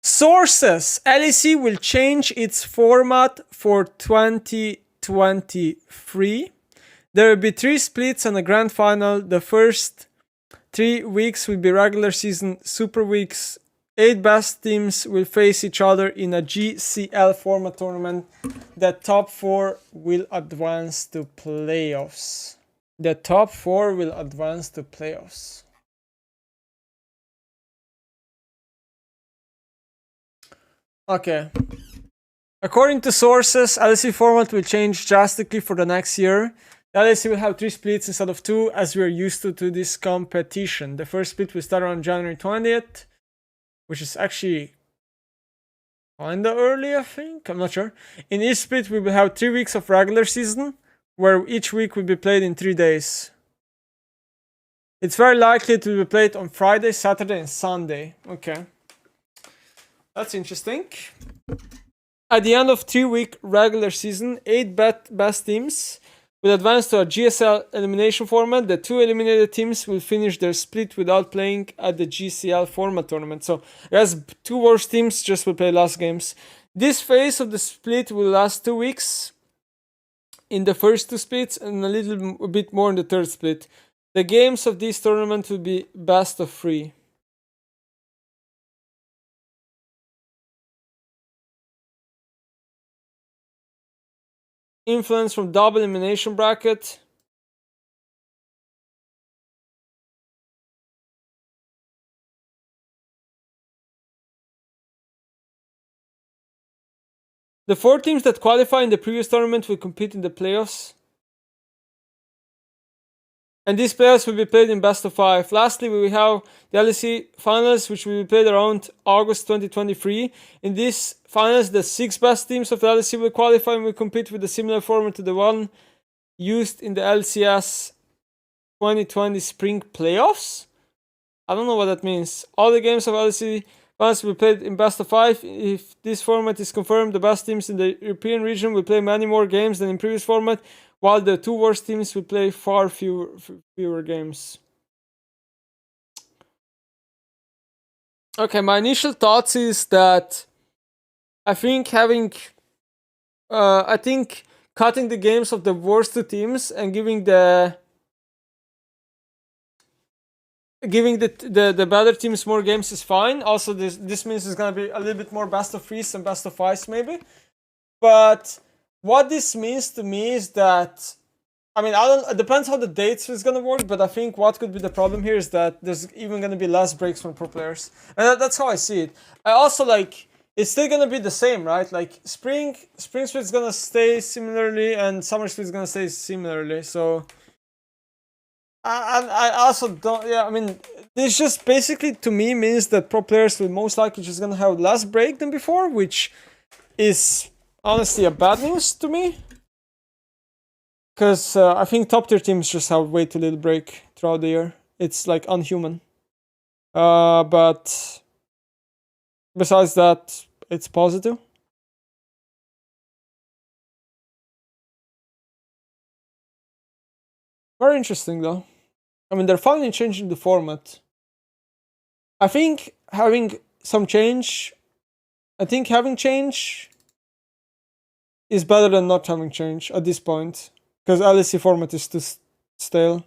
Sources. LEC will change its format for 2023. There will be 3 splits and a grand final. The first 3 weeks will be regular season super weeks. 8 best teams will face each other in a GCL format tournament. The top 4 will advance to playoffs. The top 4 will advance to playoffs. Okay. According to sources, LEC format will change drastically for the next year. The LEC will have 3 splits instead of 2, as we are used to this competition. The first split will start on January 20th, which is actually kinda early, I think. I'm not sure. In each split, we will have 3 weeks of regular season, where each week will be played in 3 days. It's very likely it will be played on Friday, Saturday, and Sunday. Okay. That's interesting. At the end of 3-week regular season, 8 best teams will advance to a GSL elimination format. The 2 eliminated teams will finish their split without playing at the GCL format tournament. So, as 2 worst teams just will play last games. This phase of the split will last 2 weeks in the first 2 splits and a bit more in the third split. The games of this tournament will be best of 3. Influence from double elimination bracket. The 4 teams that qualify in the previous tournament will compete in the playoffs. And these playoffs will be played in best of 5. Lastly, we will have the LEC finals, which will be played around August 2023. In these finals, the 6 best teams of the LEC will qualify and will compete with a similar format to the one used in the LCS 2020 spring playoffs. I don't know what that means. All the games of LEC finals will be played in best of 5. If this format is confirmed, the best teams in the European region will play many more games than in previous format, while the 2 worst teams will play far fewer games. Okay, my initial thoughts is that I think cutting the games of the worst 2 teams and giving the better teams more games is fine. Also, this means it's gonna be a little bit more best of 3s and best of 5s maybe. But what this means to me is that, I mean, it depends how the dates is gonna work, but I think what could be the problem here is that there's even gonna be less breaks from pro players. And that's how I see it. I also it's still gonna be the same, right? Like spring split is gonna stay similarly and summer split is gonna stay similarly. So I also don't, I mean, this just basically to me means that pro players will most likely just gonna have less break than before, which is honestly a bad news to me, because I think top tier teams just have way too little break throughout the year. It's like unhuman. But besides that, it's positive. Very interesting though. I mean, they're finally changing the format. I think having change is better than not having change at this point, because LEC format is too stale.